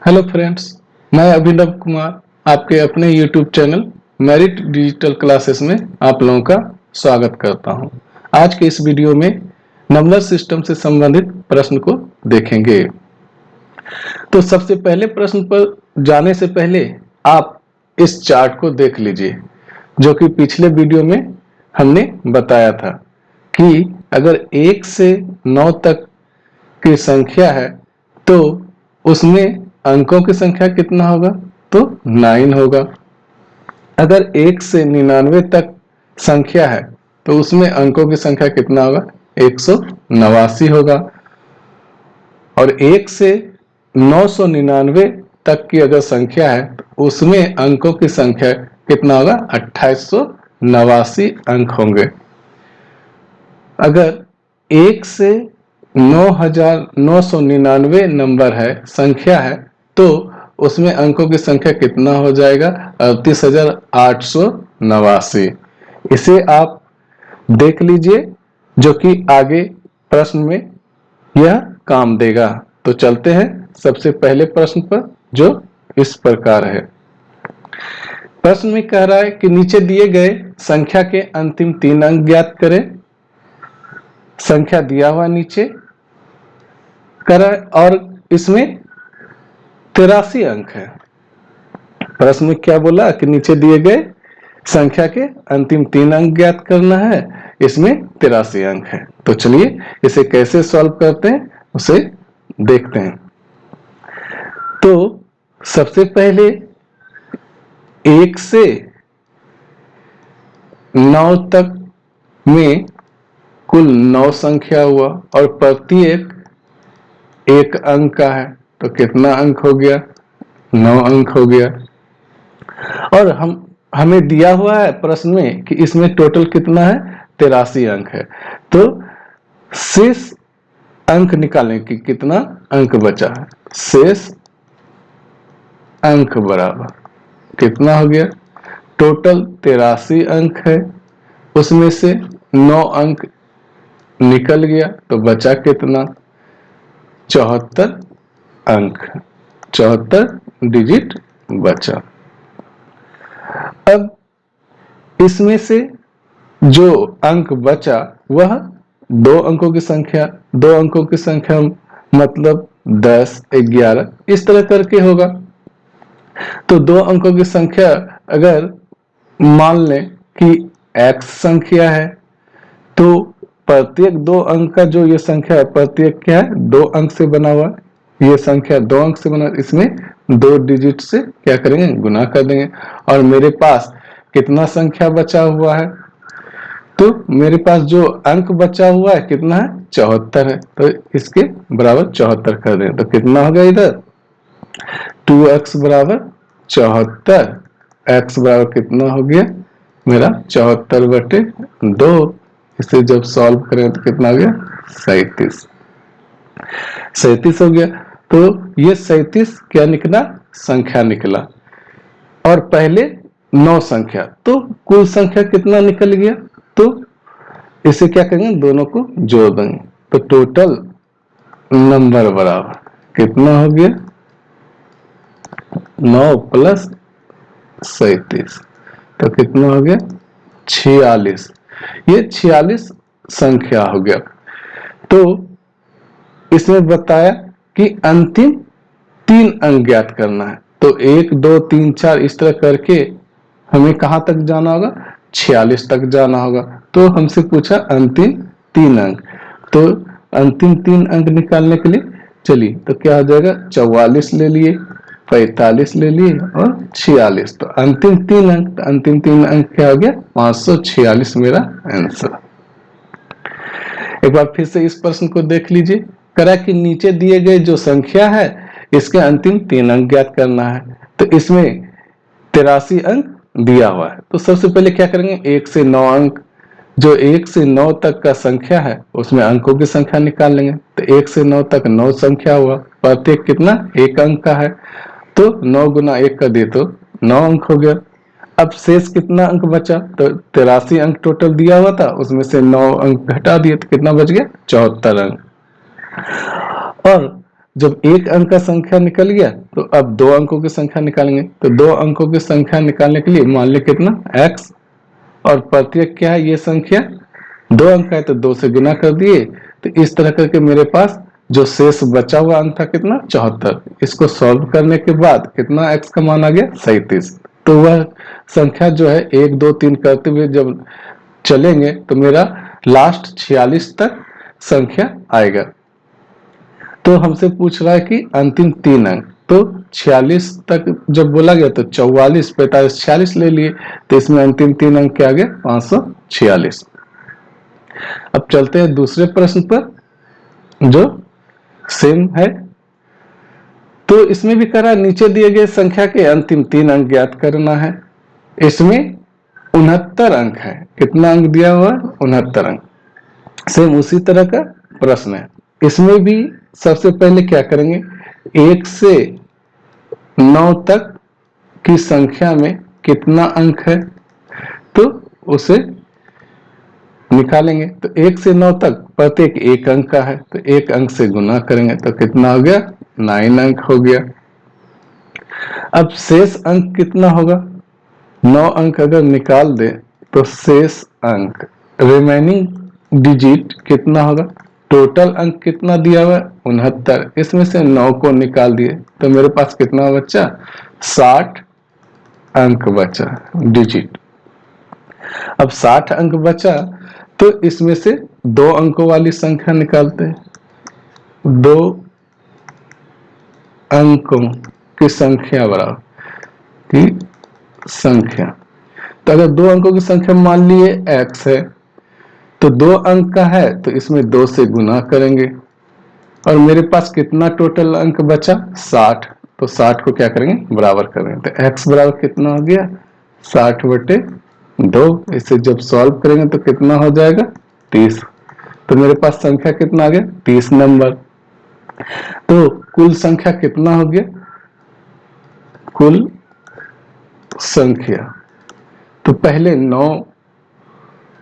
Hello friends, मैं अभिनव कुमार आपके अपने YouTube channel merit digital classes में आप लोगों का स्वागत करता हूं। आज के इस वीडियो में नंबर सिस्टम से संबंधित प्रश्न को देखेंगे। तो सबसे पहले प्रश्न पर जाने से पहले आप इस चार्ट को देख लीजिए, जो कि पिछले वीडियो में हमने बताया था कि अगर 1 से 9 तक की संख्या है तो उसमें अंकों की संख्या कितना होगा? तो 9 होगा। अगर 1 से 99 तक संख्या है तो उसमें अंकों की संख्या कितना होगा? 189 होगा। और 1 से 999 तक की अगर संख्या है तो उसमें अंकों की संख्या कितना होगा? 2889 अंक होंगे। अगर 1 से 9999 नंबर है, संख्या है, तो उसमें अंकों की संख्या कितना हो जाएगा? 38889। इसे आप देख लीजिए, जो कि आगे प्रश्न में यह काम देगा। तो चलते हैं सबसे पहले प्रश्न पर, जो इस प्रकार है। प्रश्न में कह रहा है कि नीचे दिए गए संख्या के अंतिम 3 अंक ज्ञात करें। संख्या दिया हुआ नीचे करें और इसमें 83 अंक है। प्रश्न में क्या बोला कि नीचे दिए गए संख्या के अंतिम 3 अंक ज्ञात करना है, इसमें 83 अंक है। तो चलिए इसे कैसे सॉल्व करते हैं उसे देखते हैं। तो सबसे पहले 1 से 9 तक में कुल 9 संख्या हुआ और प्रत्येक 1 अंक का है, तो कितना अंक हो गया? 9 अंक हो गया। और हमें दिया हुआ है प्रश्न में कि इसमें टोटल कितना है? 83 अंक है। तो शेष अंक निकालें कि कितना अंक बचा है। शेष अंक बराबर कितना हो गया? टोटल 83 अंक है, उसमें से 9 अंक निकल गया, तो बचा कितना? 74 अंक, 74 डिजिट बचा। अब इसमें से जो अंक बचा वह 2 अंकों की संख्या, 2 अंकों की संख्या मतलब 10, 11 इस तरह करके होगा। तो 2 अंकों की संख्या अगर मान लें कि x संख्या है, तो प्रत्येक 2 अंक का जो ये संख्या है, प्रत्येक क्या है? 2 अंक से बना हुआ है। ये संख्या 2 अंक से बना, इसमें 2 डिजिट से क्या करेंगे? गुना कर देंगे। और मेरे पास कितना संख्या बचा हुआ है? तो मेरे पास जो अंक बचा हुआ है कितना है? 74 है। तो इसके बराबर 74 कर दें, तो कितना हो गया? इधर 2x बराबर 74। x बराबर कितना हो गया मेरा? 74/2। इसे जब सॉल्व करें तो कितना हो गया? 37। 37 हो गया। तो ये 37 क्या निकला? संख्या निकला। और पहले 9 संख्या, तो कुल संख्या कितना निकल गया? तो इसे क्या करेंगे? दोनों को जोड़ देंगे, तो टोटल नंबर बराबर कितना हो गया? 9 + 37, तो कितना हो गया? 46। ये 46 संख्या हो गया। तो इसमें बताया कि अंतिम 3 अंक ज्ञात करना है। तो 1, 2, 3, 4 इस तरह करके हमें कहां तक जाना होगा? 46 तक जाना होगा। तो हमसे पूछा अंतिम 3 अंक। तो अंतिम 3 अंक निकालने के लिए चलिए, तो क्या हो जाएगा? 44 ले लिए, 45 ले लिए और 46। तो अंतिम 3 अंक, तो अंतिम 3 अंक क्या हो गया? 546 मेरा आंसर। एक बार फिर से इस प्रश्न को देख लीजिए। करा कि नीचे दिए गए जो संख्या है इसके अंतिम 3 अंक ज्ञात करना है। तो इसमें 83 अंक दिया हुआ है। तो सबसे पहले क्या करेंगे? 1 से 9 अंक, जो 1 से 9 तक का संख्या है उसमें अंकों की संख्या निकाल लेंगे। तो 1 से 9 तक 9 संख्या हुआ, प्रत्येक कितना? 1 अंक का है। तो 9 गुना 1 कर दिए तो 9 अंक हो गया। अब शेष कितना अंक बचा? तो 83 अंक टोटल दिया हुआ था, उसमें से 9 अंक घटा दिए तो कितना बच गया? 74 अंक। और जब एक अंक का संख्या निकल गया तो अब दो अंकों की संख्या निकालेंगे। तो दो अंकों की संख्या निकालने के लिए मान लें कितना x, और प्रत्येक क्या है ये संख्या, दो अंक है तो दो से गुना कर दिए। तो इस तरह करके मेरे पास जो शेष बचा हुआ अंक था कितना 74। इसको सॉल्व करने के बाद कितना x का मान आ गया 37। तो वह संख्या जो है 1 2 3 करते हुए जब चलेंगे तो मेरा लास्ट 46 तक संख्या आएगा। तो हमसे पूछ रहा है कि अंतिम तीन अंक, तो 46 तक जब बोला गया तो 44 45 46 ले लिए। तो इसमें अंतिम तीन अंक क्या आ गया 546। अब चलते हैं दूसरे प्रश्न पर जो सेम है। तो इसमें भी करा नीचे दिए गए संख्या के अंतिम तीन अंक ज्ञात करना है। इसमें 69 अंक है। कितना अंक दिया हुआ है 69 अंक। सेम उसी तरह का प्रश्न है। इसमें भी सबसे पहले क्या करेंगे, 1 से 9 तक की संख्या में कितना अंक है तो उसे निकालेंगे। तो 1 से 9 तक प्रत्येक एक अंक का है तो एक अंक से गुना करेंगे तो कितना हो गया 9 अंक हो गया। अब शेष अंक कितना होगा, 9 अंक अगर निकाल दे तो शेष अंक रिमेनिंग डिजिट कितना होगा। टोटल अंक कितना दिया हुआ है 69, इसमें से 9 को निकाल दिए तो मेरे पास कितना बचा 60 अंक बचा डिजिट। अब 60 अंक बचा तो इसमें से दो अंकों वाली संख्या निकालते हैं। दो अंकों की संख्या बराबर की संख्या, तो अगर दो अंकों की संख्या मान लिए x है तो दो अंक का है तो इसमें 2 से गुना करेंगे और मेरे पास कितना टोटल अंक बचा 60। तो 60 को क्या करेंगे बराबर करेंगे तो x बराबर कितना हो गया 60/2। इसे जब सॉल्व करेंगे तो कितना हो जाएगा 30। तो मेरे पास संख्या कितना आ गया 30 नंबर। तो कुल संख्या कितना हो गया, कुल संख्या तो पहले 9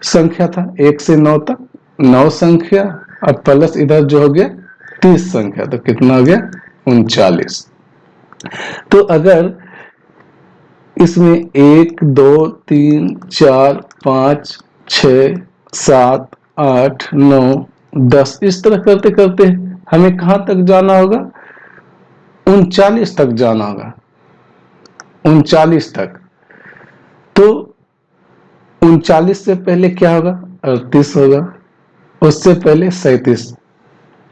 संख्या था 1 से 9 तक 9 संख्या और प्लस इधर जो हो गया 30 संख्या तो कितना हो गया 39। तो अगर इसमें 1 2 3 4 5 6 7 8 9 10 इस तरह करते करते हमें कहां तक जाना होगा 39 तक जाना होगा, 39 तक। तो 39 से पहले क्या होगा 38 होगा, उससे पहले 37।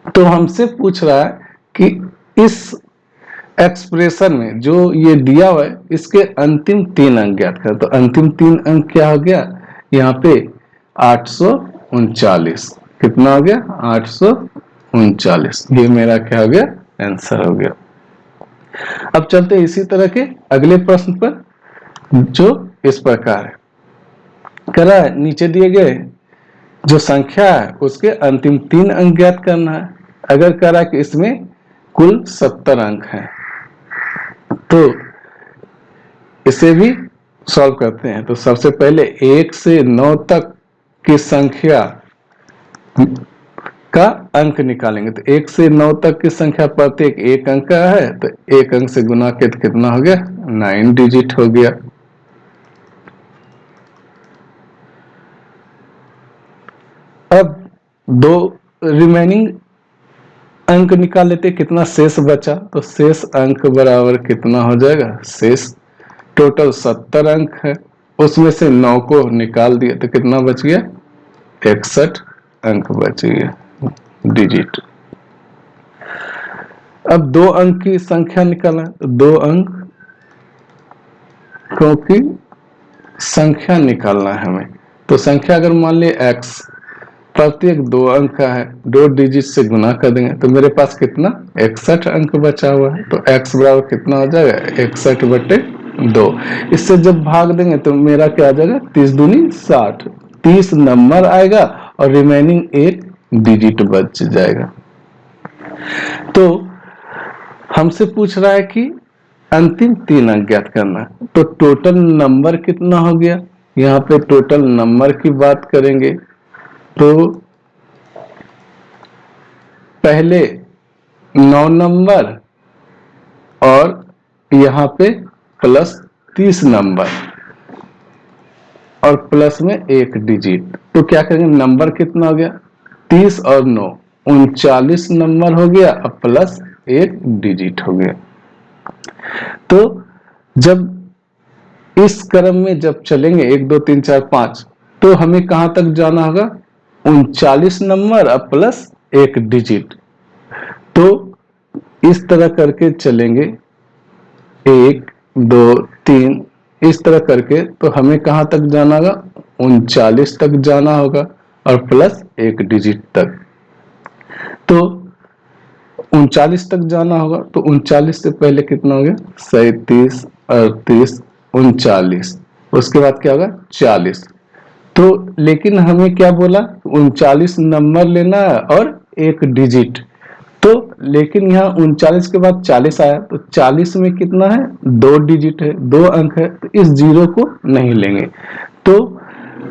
तो हमसे पूछ रहा है कि इस एक्सप्रेशन में जो ये दिया हुआ है इसके अंतिम तीन अंक ज्ञात कर। तो अंतिम तीन अंक क्या हो गया यहाँ पे 839। कितना हो गया 839। ये मेरा क्या हो गया आंसर हो गया। अब चलते इसी तरह के अगले प्रश्न पर जो इस प्रकार है। करा नीचे दिए गए जो संख्या है उसके अंतिम तीन अंक ज्ञात करना है। अगर करा कि इसमें कुल 70 अंक हैं तो इसे भी सॉल्व करते हैं। तो सबसे पहले 1 से 9 तक की संख्या का अंक निकालेंगे। तो 1 से 9 तक की संख्या प्रत्येक एक अंक का है तो एक अंक से गुना के तो कितना हो गया 9 डिजिट हो गया। अब दो रिमेनिंग अंक निकाल लेते कितना शेष बचा। तो शेष अंक बराबर कितना हो जाएगा, शेष टोटल 70 अंक है उसमें से 9 को निकाल दिया तो कितना बच गया 61 अंक बच गया डिजिट। अब दो अंक की संख्या निकालना तो दो अंक की संख्या निकालना है हमें। तो संख्या अगर मान लिया x प्रत्येक दो अंक का है, दो डिजिट से गुना कर देंगे तो मेरे पास कितना 61 अंक बचा हुआ है। तो x बराबर कितना हो जाएगा 61/2। इससे जब भाग देंगे तो मेरा क्या आ जाएगा 30 दूनी 60, 30 नंबर आएगा और रिमेनिंग एक डिजिट बच जाएगा। तो हमसे पूछ रहा है कि अंतिम तीन अंक ज्ञात करना है। तो टोटल नंबर कितना हो गया, यहाँ पे टोटल नंबर की बात करेंगे तो पहले 9 नंबर और यहाँ पे प्लस 30 नंबर और प्लस में एक डिजिट। तो क्या करेंगे, नंबर कितना हो गया 30 और 9 39 नंबर हो गया और प्लस एक डिजिट हो गया। तो जब इस क्रम में जब चलेंगे 1 2 3 4 5 तो हमें कहां तक जाना होगा 39 नंबर और प्लस एक डिजिट। तो इस तरह करके चलेंगे 1 2 3 इस तरह करके तो हमें कहां तक जाना होगा 39 तक जाना होगा और प्लस एक डिजिट तक। तो 39 तक जाना होगा तो 39 से पहले कितना हो गया 37 38 39 उसके बाद क्या होगा 40। तो लेकिन हमें क्या बोला 39 नंबर लेना है और एक डिजिट। तो लेकिन यहाँ 39 के बाद 40 आया तो 40 में कितना है 2 डिजिट है 2 अंक है तो इस जीरो को नहीं लेंगे। तो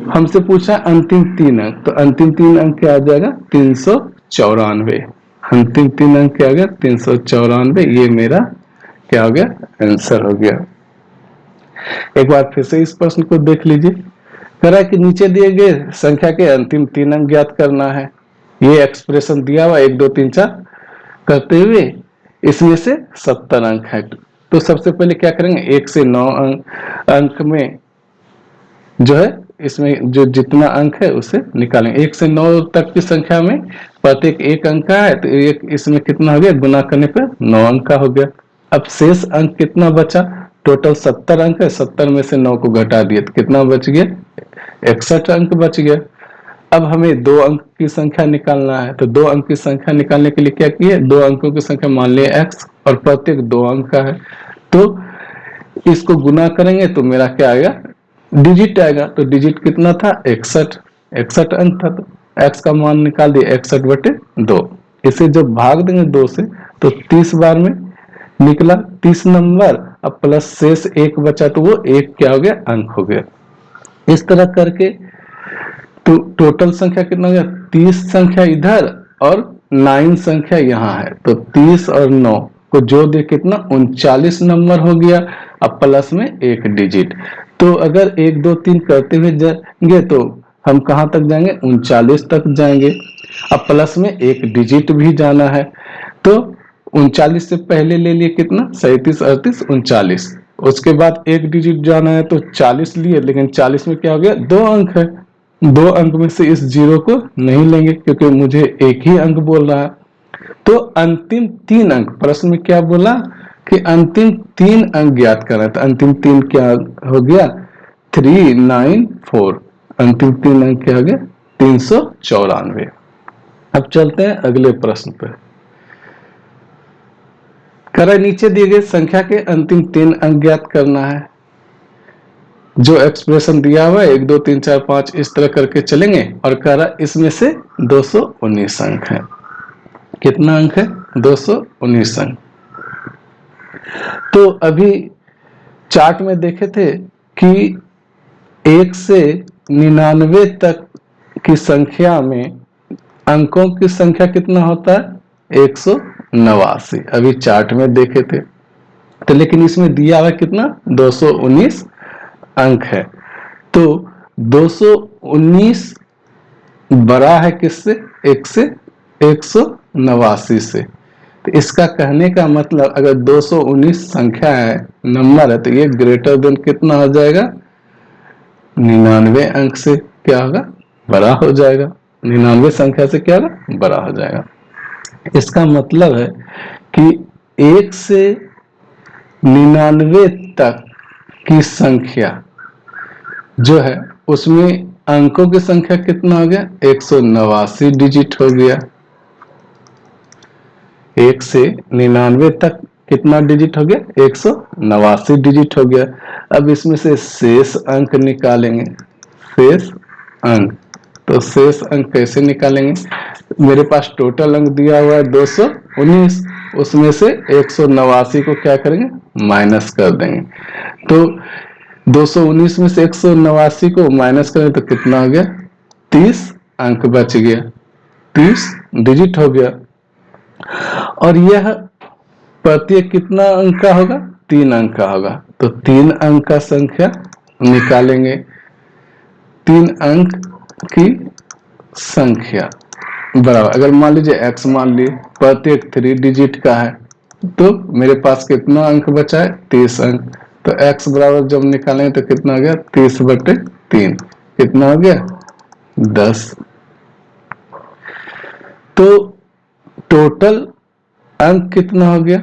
हमसे पूछा अंतिम 3 अंक तो अंतिम 3 अंक क्या आ जाएगा 394। अंतिम 3 अंक क्या आ गया 394। ये मेरा क्या हो गया आंसर हो गया। एक बार फिर से इस प्रश्न को देख लीजिए। कह रहा है कि नीचे दिए गए संख्या के अंतिम 3 अंक ज्ञात करना है। ये एक्सप्रेशन दिया हुआ 1 2 3 4 करते हुए इसमें से 70 अंक है। तो सबसे पहले क्या करेंगे 1 से 9 अंक में जो है इसमें जो जितना अंक है उसे निकालेंगे। 1 से 9 तक की संख्या में प्रत्येक एक अंक का है तो एक इसमें कितना हो गया गुना करने पर 9 अंक का हो गया। अब शेष अंक कितना बचा टोटल 70 अंक है 70 में से 9 को घटा दिए तो कितना बच गया 61 अंक बच गया। अब हमें 2 अंक की संख्या निकालना है तो 2 अंक की संख्या निकालने के लिए क्या किए 2 अंकों की संख्या मान लिया x और प्रत्येक 2 अंक का है तो इसको गुना करेंगे तो मेरा क्या आएगा डिजिट आएगा। तो डिजिट कितना था 61 अंक था तो x का मान निकाल दिए 61/2। इसे जब भाग देंगे 2 से तो 30 बार में निकला 30 नंबर अब प्लस शेष एक बचा तो वो एक क्या हो गया अंक हो गया। इस तरह करके तो टोटल संख्या कितना हो गया 30 संख्या इधर और 9 संख्या यहाँ है तो 30 और 9 को जोड़ दे कितना 39 नंबर हो गया। अब प्लस में एक डिजिट। तो अगर 1 2 3 करते हुए जाएंगे तो हम कहां तक जाएंगे 39 तक जाएंगे। अब प्लस में एक डिजिट भी जाना है तो 39 से पहले ले लिए कितना 37 38 39 उसके बाद एक डिजिट जाना है तो 40 लिए लेकिन 40 में क्या हो गया 2 अंक है 2 अंक में से इस जीरो को नहीं लेंगे क्योंकि मुझे एक ही अंक बोल रहा है। तो अंतिम 3 अंक प्रश्न में क्या बोला कि अंतिम 3 अंक ज्ञात करना है तो अंतिम 3 क्या हो गया 394। अंतिम 3 अंक क्या हो गया 394। अब चलते हैं अगले प्रश्न पर। कह नीचे दिए गए संख्या के अंतिम 3 अंक ज्ञात करना है। जो एक्सप्रेशन दिया हुआ है 1 2 3 4 5 इस तरह करके चलेंगे और कह रहा इसमें से 219 अंक है। कितना अंक है 219 अंक। तो अभी चार्ट में देखे थे कि 1 से 99 तक की संख्या में अंकों की संख्या कितना होता है 189। अभी चार्ट में देखे थे तो लेकिन इसमें दिया हुआ कितना 219 अंक है। तो 219 बड़ा है किससे 1 से 189 से। तो इसका कहने का मतलब अगर 219 संख्या है नंबर है तो ये ग्रेटर देन कितना हो जाएगा 99 अंक से क्या होगा बड़ा हो जाएगा। 99 संख्या से क्या होगा बड़ा हो जाएगा। इसका मतलब है कि 1 से 99 तक की संख्या जो है उसमें अंकों की संख्या कितना हो गया 189 डिजिट हो गया। 1 से 99 तक कितना डिजिट हो गया 189 डिजिट हो गया। अब इसमें से शेष अंक निकालेंगे शेष अंक। तो शेष अंक कैसे निकालेंगे मेरे पास टोटल अंक दिया हुआ है 219 उसमें से 189 को क्या करेंगे माइनस कर देंगे। तो 219 में से 189 को माइनस करें तो कितना हो गया 30 अंक बच गया 30 डिजिट हो गया। और यह प्रत्येक कितना अंक का होगा? 3 अंक का होगा। तो 3 अंक का संख्या निकालेंगे। 3 अंक की संख्या बराबर, अगर मान लीजिए x मान लीजिए प्रत्येक 3 डिजिट का है, तो मेरे पास कितना अंक बचा है? 30 अंक। तो x बराबर जब निकालेंगे तो कितना हो गया? 30/3 कितना हो गया? 10। तो टोटल अंक कितना हो गया?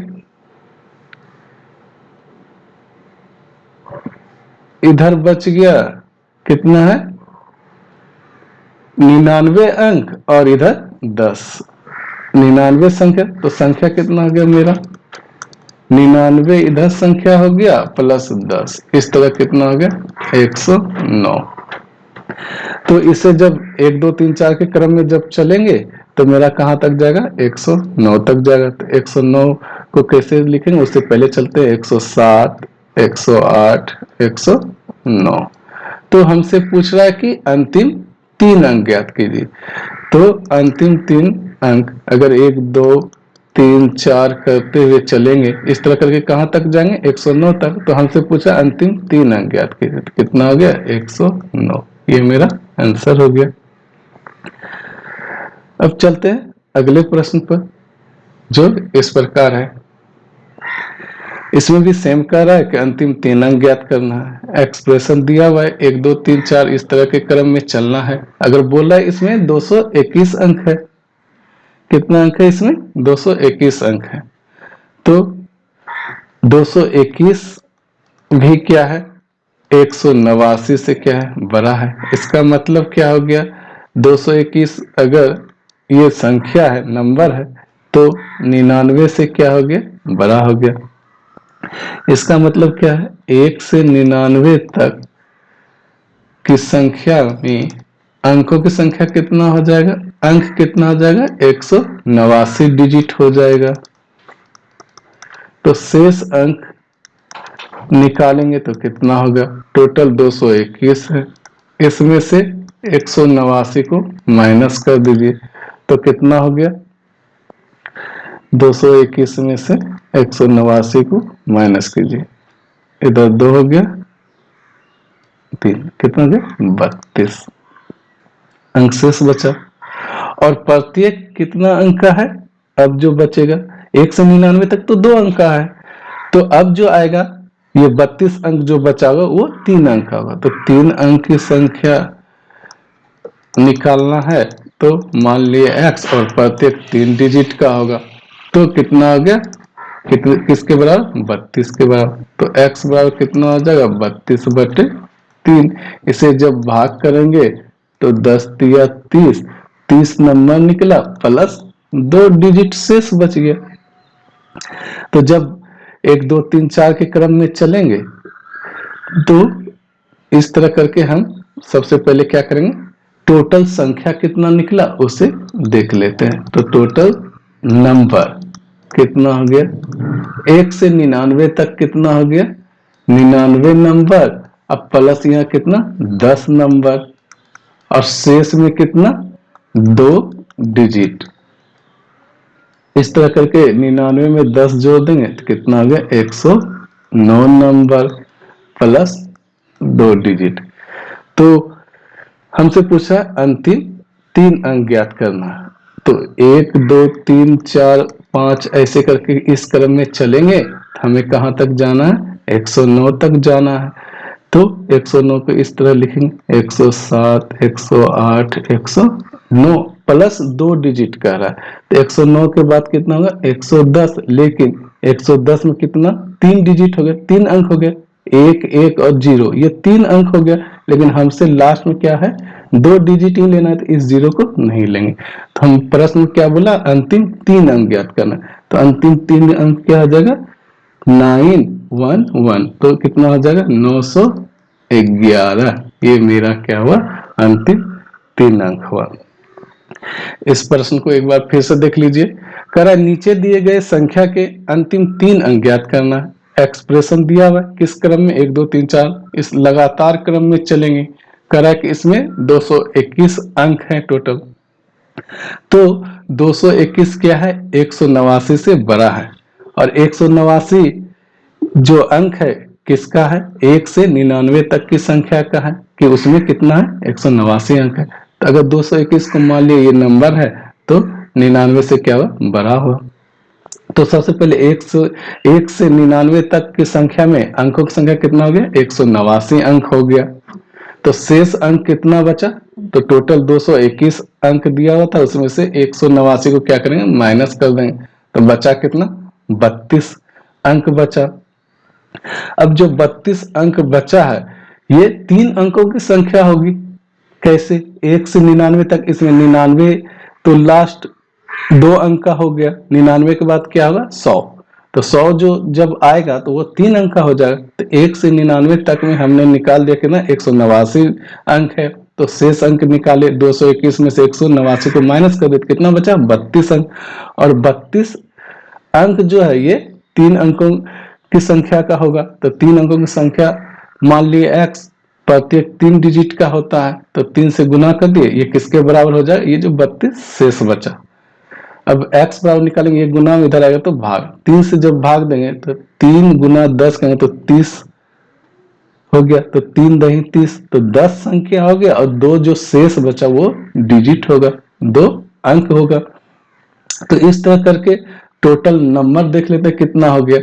इधर बच गया कितना है? 99 अंक, और इधर 10। 99 संख्या, तो संख्या कितना हो गया मेरा? 99 इधर संख्या हो गया प्लस 10, इस तरह कितना हो गया? 109। तो इसे जब 1 2 3 4 के क्रम में जब चलेंगे तो मेरा कहां तक जाएगा? 109 तक जाएगा। तो 109 को कैसे लिखेंगे? उससे पहले चलते हैं 107, 108, 109। तो हमसे पूछ रहा है कि अंतिम 3 अंक ज्ञात कीजिए। तो अंतिम 3 अंक अगर 1 2 3 4 करते हुए चलेंगे, इस तरह करके कहां तक जाएंगे? 109 तक। तो हमसे पूछा अंतिम 3 अंक ज्ञात कीजिए, तो कितना हो गया? 109। ये मेरा आंसर हो गया। अब चलते हैं अगले प्रश्न पर, जो इस प्रकार है। इसमें भी सेम कह रहा है कि अंतिम 3 अंक ज्ञात करना है। एक्सप्रेशन दिया हुआ है 1 2 3 4 इस तरह के क्रम में चलना है। अगर बोल रहा है इसमें 221 अंक है, कितना अंक है इसमें? 221 अंक है। तो 221 भी क्या है? 189 से क्या है? बड़ा है। इसका मतलब क्या हो गया? 221 अगर ये संख्या है, नंबर है, तो 99 से क्या हो गया? बड़ा हो गया। इसका मतलब क्या है? 1 से 99 तक की संख्या में अंकों की संख्या कितना हो जाएगा? अंक कितना हो जाएगा? 189 डिजिट हो जाएगा। तो शेष अंक निकालेंगे तो कितना होगा? टोटल 221 है, इसमें से 189 को माइनस कर दीजिए तो कितना हो गया? 221 में से 189 को माइनस कीजिए, इधर 2 हो गया, 3, कितना हो गया? 32 अंक शेष बचा। और प्रत्येक कितना अंक का है? अब जो बचेगा 1 से 99 तक तो 2 अंक का है, तो अब जो आएगा ये 32 अंक जो बचा होगा वो 3 अंक का होगा। तो 3 अंक की संख्या निकालना है, तो मान लिए x और प्रत्येक 3 डिजिट का होगा, तो कितना हो गया? किसके बराबर? 32 के बराबर। तो x बराबर कितना हो जाएगा? 32/3। इसे जब भाग करेंगे तो 10 तिया 30, 30 नंबर निकला प्लस 2 डिजिट शेष बच गया। तो जब 1 2 3 4 के क्रम में चलेंगे तो इस तरह करके हम सबसे पहले क्या करेंगे? टोटल संख्या कितना निकला उसे देख लेते हैं। तो टोटल नंबर कितना हो गया? 1 से 99 तक कितना हो गया? 99 नंबर। अब प्लस यहाँ कितना? 10 नंबर, और शेष में कितना? 2 डिजिट। इस तरह करके 99 में 10 जोड़ देंगे तो कितना हो गया? 109 नंबर प्लस 2 डिजिट। तो हमसे पूछा अंतिम 3 अंक ज्ञात करना है। तो 1 2 3 4 5 ऐसे करके इस क्रम में चलेंगे, हमें कहां तक जाना है? 109 तक जाना है। तो 109 को इस तरह लिखेंगे, 107 108 109 प्लस 2 डिजिट कह रहा है। तो 109 के बाद कितना होगा? 110। लेकिन 110 में कितना? 3 डिजिट हो गया, 3 अंक हो गया, 1 1 और 0, ये 3 अंक हो गया। लेकिन हमसे लास्ट में क्या है? 2 डिजिट ही लेना है, तो इस 0 को नहीं लेंगे। तो हम प्रश्न में क्या बोला? अंतिम 3 अंक ज्ञात करना। तो अंतिम 3 अंक क्या हो जाएगा? 911। तो कितना हो जाएगा? 911। ये मेरा क्या हुआ? अंतिम 3 अंक हुआ। इस प्रश्न को एक बार फिर से देख लीजिए। कह रहा है नीचे दिए गए संख्या के अंतिम 3 अंक ज्ञात करना है। एक्सप्रेशन दिया हुआ है किस क्रम में? 1 2 3 4 इस लगातार क्रम में चलेंगे। कह रहा है कि इसमें 221 अंक हैं टोटल। तो 221 क्या है, 189 से बड़ा है। और 189 जो अंक है किसका है, 1 से 99 तक की संख्या का है, कि उसमें कितना है, 189 अंक है। तो अगर 221 को मान लिया ये नंबर है, तो 99 से क्या हुआ, बड़ा हुआ। तो सबसे पहले 1 से 99 तक की संख्या में अंकों की संख्या कितना हो गया, 189 अंक हो गया। तो शेष अंक कितना बचा, तो टोटल 221 अंक दिया हुआ था, उसमें से 189 को क्या करेंगे, माइनस कर देंगे। तो बचा कितना, 32 अंक बचा। अब जो 32 अंक बचा है, ये 3 अंकों की संख्या होगी। कैसे, 1 से 99 तक, इसमें 99 तो लास्ट 2 अंक का हो गया, 99 के बाद क्या होगा, 100। तो 100 जो जब आएगा तो वो 3 अंक का हो जाएगा। तो 1 से 99 तक में हमने निकाल दिया कि ना 189 अंक है, तो शेष अंक निकाले, 221 में से 189 को माइनस कर दे, कितना बचा, 32 अंक। और 32 अंक जो है ये 3 अंकों की संख्या का होगा। तो 3 अंकों की संख्या मान लिए x, प्रत्येक 3 डिजिट का होता है, तो 3 से गुना कर दिए, ये किसके बराबर हो जाए, ये जो 32 शेष बचा। अब x बराबर निकालेंगे, ये गुना में इधर आएगा तो भाग, 3 से जब भाग देंगे तो 3 गुना 10 करेंगे तो 30 हो गया। तो 3 दही 30, तो 10 संख्या हो गया, और 2 जो शेष बचा वो डिजिट होगा, 2 अंक होगा। तो इस तरह करके टोटल नंबर देख लेते हैं कितना हो गया।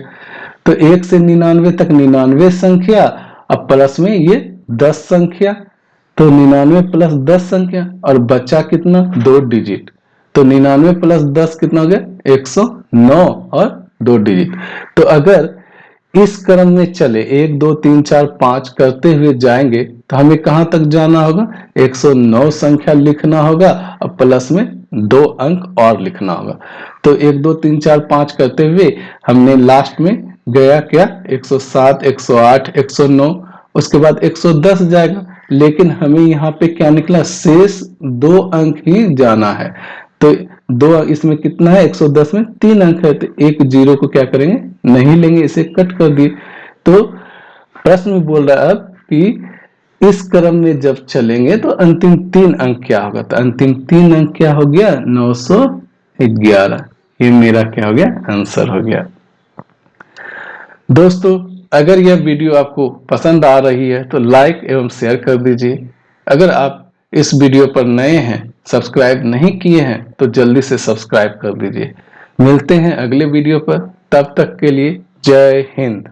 तो 1 से 99 तक 99 संख्या, अब प्लस में ये 10 संख्या, तो 99 प्लस 10 संख्या, और बचा कितना, 2 डिजिट। तो 99 प्लस 10 कितना हो गया, 109 और 2 डिजिट। तो अगर इस क्रम में चले 1 2 3 4 5 करते हुए जाएंगे, तो हमें कहां तक जाना होगा, 109 संख्या लिखना होगा, और प्लस में 2 अंक और लिखना होगा। तो 1 2 3 4 5 करते हुए हमने लास्ट में गया क्या, 107 108 109, उसके बाद 110 जाएगा। लेकिन हमें यहाँ पे क्या निकला, शेष 2 अंक ही जाना है। तो 2 इसमें कितना है, 110 में 3 अंक है, तो एक जीरो को क्या करेंगे, नहीं लेंगे, इसे कट कर दिए। तो प्रश्न में बोल रहा है अब कि इस क्रम में जब चलेंगे तो अंतिम 3 अंक क्या होगा, तो अंतिम 3 अंक क्या हो गया, 911। ये मेरा क्या हो गया, आंसर हो गया। दोस्तों, अगर यह वीडियो आपको पसंद आ रही है तो लाइक एवं शेयर कर दीजिए। अगर आप इस वीडियो पर नए हैं, सब्सक्राइब नहीं किए हैं, तो जल्दी से सब्सक्राइब कर दीजिए। मिलते हैं अगले वीडियो पर, तब तक के लिए जय हिंद।